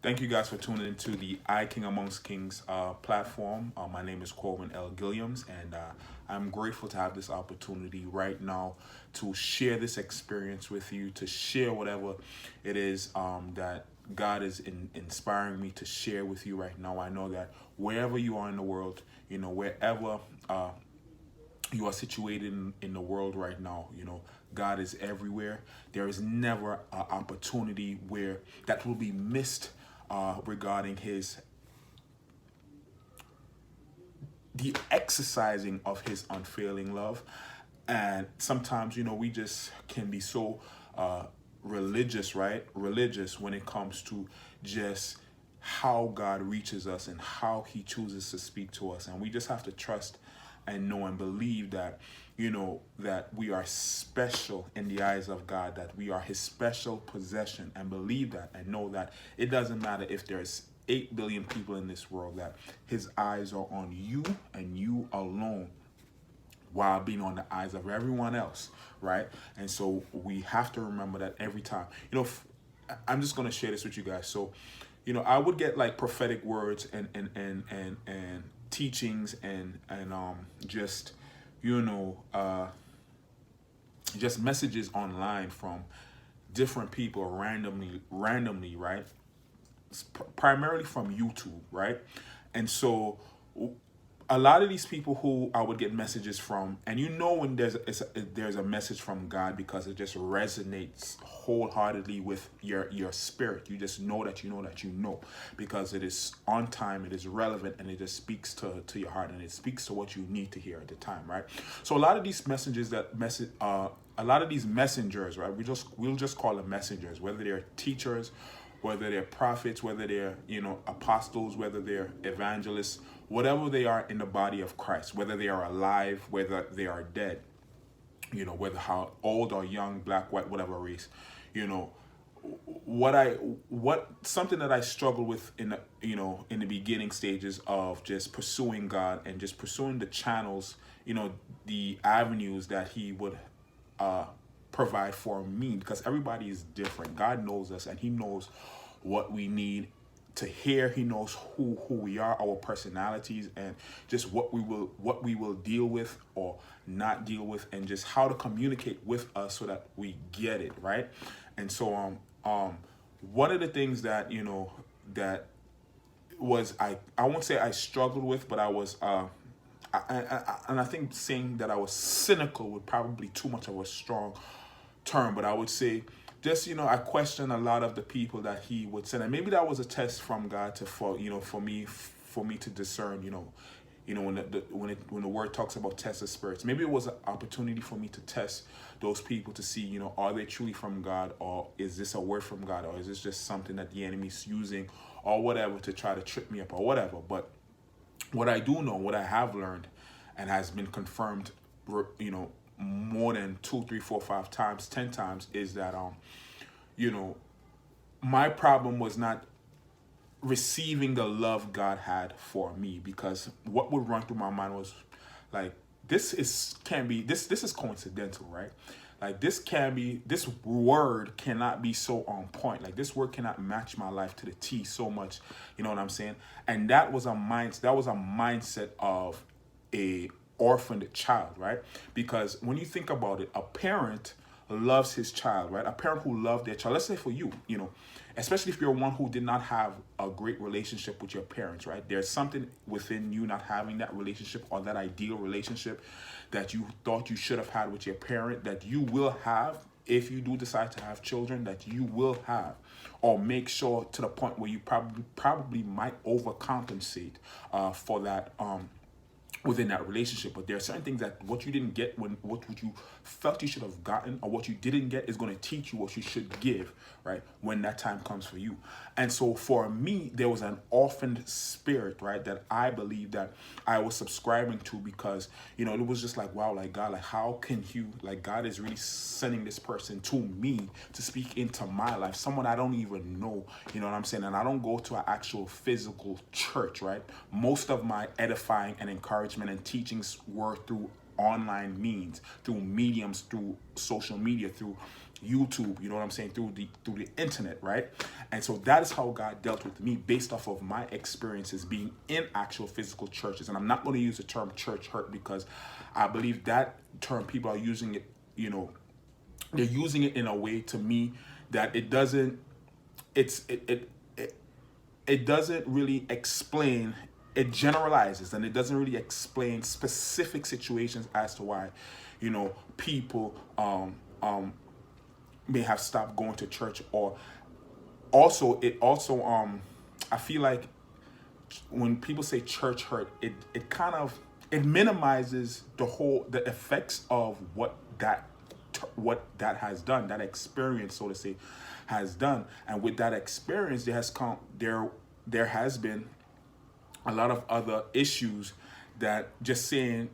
Thank you guys for tuning into the I King Amongst Kings platform. My name is Corbin L. Gilliams, and I'm grateful to have this opportunity right now to share this experience with you, to share whatever it is that God is inspiring me to share with you right now. I know that wherever you are in the world, wherever you are situated in the world right now, God is everywhere. There is never an opportunity where that will be missed regarding the exercising of his unfailing love. And sometimes, we just can be so religious, right? Religious when it comes to just how God reaches us and how he chooses to speak to us. And we just have to trust and know and believe that, that we are special in the eyes of God, that we are his special possession, and believe that and know that it doesn't matter if there's 8 billion people in this world, that his eyes are on you and you alone while being on the eyes of everyone else, right? And so we have to remember that every time. I'm just going to share this with you guys. So, I would get like prophetic words and teachings and just you know just messages online from different people randomly, right? Primarily from YouTube, right? And so a lot of these people who I would get messages from, and when there's a message from God, because it just resonates wholeheartedly with your spirit. You just know that because it is on time, it is relevant, and it just speaks to your heart, and it speaks to what you need to hear at the time, right? So a lot of these a lot of these messengers, right? We'll just call them messengers, whether they're teachers, whether they're prophets, whether they're, apostles, whether they're evangelists, whatever they are in the body of Christ, whether they are alive, whether they are dead, whether how old or young, black, white, whatever race, you know, what something that I struggled with in the beginning stages of just pursuing God and just pursuing the channels, the avenues that he would uh provide for me, because everybody is different. God knows us, and he knows what we need to hear. He knows who we are, our personalities, and just what we will deal with or not deal with, and just how to communicate with us so that we get it right. And so one of the things that that was, I won't say I struggled with, but I was and I think saying that I was cynical would probably too much of a strong term, but I would say just I question a lot of the people that he would send, and maybe that was a test from God to for me to discern, when the word talks about test of spirits, maybe it was an opportunity for me to test those people to see, are they truly from God, or is this a word from God, or is this just something that the enemy's using or whatever to try to trip me up or whatever. But what I do know, what I have learned, and has been confirmed, more than 2, 3, 4, 5 times, 10 times, is that you know, my problem was not receiving the love God had for me, because what would run through my mind was like, this is coincidental, right? Like, this word cannot be so on point. Like, this word cannot match my life to the T so much. You know what I'm saying? And that was a mindset of a orphaned child, right? Because when you think about it, a parent loves his child, right? A parent who loved their child. Let's say for you, especially if you're one who did not have a great relationship with your parents, right? There's something within you not having that relationship, or that ideal relationship that you thought you should have had with your parent, that you will have if you do decide to have children, that you will have, or make sure, to the point where you probably might overcompensate for that within that relationship. But there are certain things that what you didn't get, when what you felt you should have gotten, or what you didn't get, is going to teach you what you should give, right, when that time comes for you. And so for me, there was an orphaned spirit, right, that I believe that I was subscribing to, because it was just like, wow, like, God, like, how can you, like, God is really sending this person to me to speak into my life, someone I don't even know. You know what I'm saying? And I don't go to an actual physical church, right? Most of my edifying and encouragement and teachings were through online means, through mediums, through social media, through YouTube, you know what I'm saying, through the internet, right? And so that is how God dealt with me based off of my experiences being in actual physical churches. And I'm not going to use the term church hurt because I believe that term, people are using it, they're using it in a way, to me, that it doesn't, it doesn't really explain. It generalizes, and it doesn't really explain specific situations as to why people may have stopped going to church. Or also, I feel like when people say church hurt, it kind of, it minimizes the effects of what that has done, that experience, so to say, has done. And with that experience, there has been a lot of other issues that just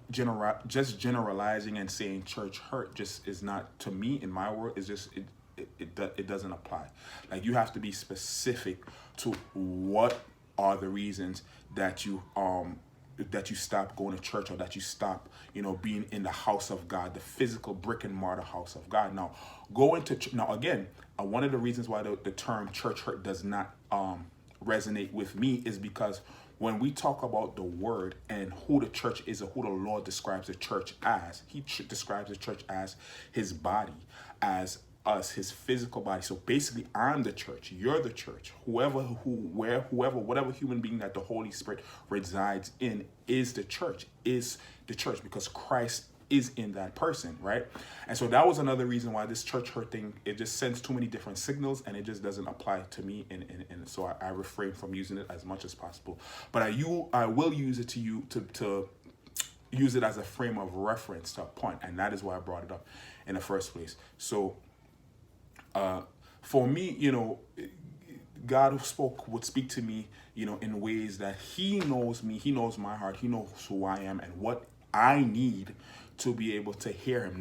generalizing and saying church hurt just is not, to me, in my world, is just it doesn't apply. Like, you have to be specific to what are the reasons that you stop going to church, or that you stop being in the house of God, the physical brick and mortar house of God. Now, now again, one of the reasons why the term church hurt does not resonate with me is because when we talk about the word and who the church is, or who the Lord describes the church as, he describes the church as his body, as us, his physical body. So basically, I'm the church, you're the church. Whatever human being that the Holy Spirit resides in is the church, because Christ is in that person, right? And so that was another reason why this church hurt thing, it just sends too many different signals, and it just doesn't apply to me, and so I refrain from using it as much as possible. But I will use it to use it as a frame of reference, to a point, and that is why I brought it up in the first place. So for me, God would speak to me, in ways that he knows me, he knows my heart, he knows who I am and what I need to be able to hear him.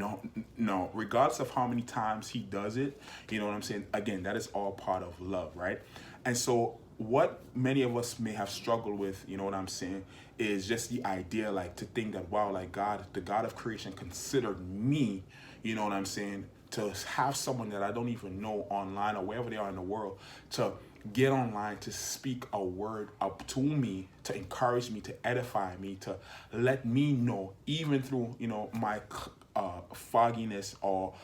No, regardless of how many times he does it, you know what I'm saying? Again, that is all part of love, right? And so what many of us may have struggled with, you know what I'm saying, is just the idea, like, to think that, wow, like, the God of creation considered me, you know what I'm saying, to have someone that I don't even know online or wherever they are in the world, to get online to speak a word up to me, to encourage me, to edify me, to let me know, even through my fogginess, or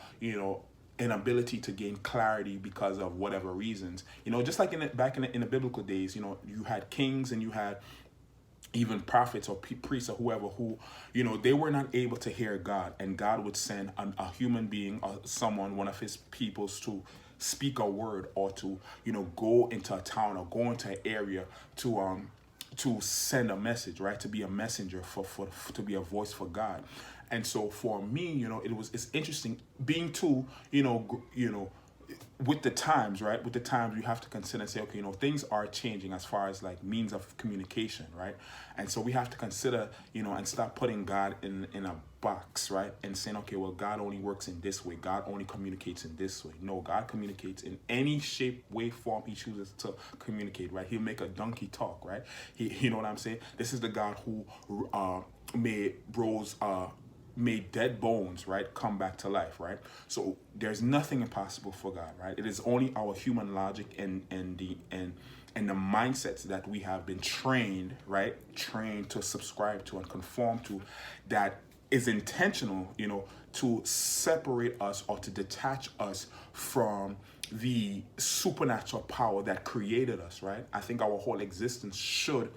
inability to gain clarity because of whatever reasons, just like back in the biblical days, you had kings and you had even prophets or priests or whoever who, they were not able to hear God, and God would send a human being, or someone, one of his peoples, to speak a word, or to go into a town, or go into an area to send a message, right? To be a messenger, to be a voice for God. And so for me, it's interesting being too, with the times, right? With the times, you have to consider and say, okay, things are changing as far as like means of communication, right? And so we have to consider, and stop putting God in a box, right? And saying, okay, well, God only works in this way. God only communicates in this way. No, God communicates in any shape, way, form he chooses to communicate, right? He'll make a donkey talk, right? You know what I'm saying? This is the God who made dead bones, right, come back to life, right? So there's nothing impossible for God, right? It is only our human logic and the mindsets that we have been trained to subscribe to and conform to, that is intentional, to separate us or to detach us from the supernatural power that created us, right? I think our whole existence should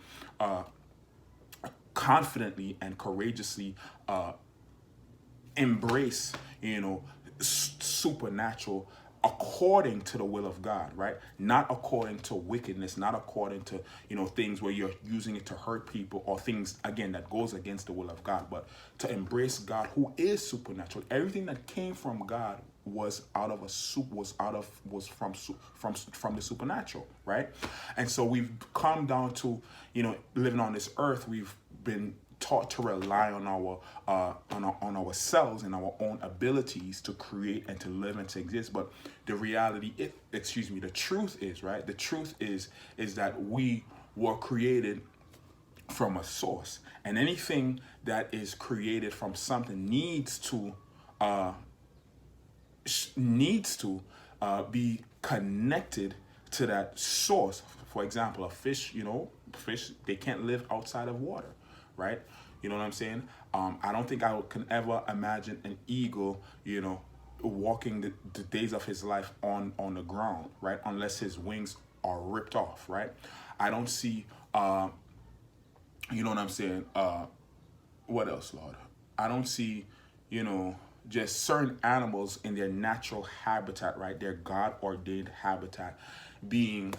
confidently and courageously embrace, supernatural according to the will of God, right? Not according to wickedness, not according to, things where you're using it to hurt people, or things, again, that goes against the will of God, but to embrace God who is supernatural. Everything that came from God was from the supernatural, right? And so we've come down to, living on this earth, we've been taught to rely on on ourselves and our own abilities to create and to live and to exist. But the the truth is, right? The truth is that we were created from a source, and anything that is created from something needs to needs to be connected to that source. For example, a fish, fish, they can't live outside of water, right? You know what I'm saying? I don't think I can ever imagine an eagle, walking the days of his life on the ground, right? Unless his wings are ripped off, right? I don't see, you know what I'm saying? What else, Lord? I don't see, just certain animals in their natural habitat, right? Their God ordained habitat being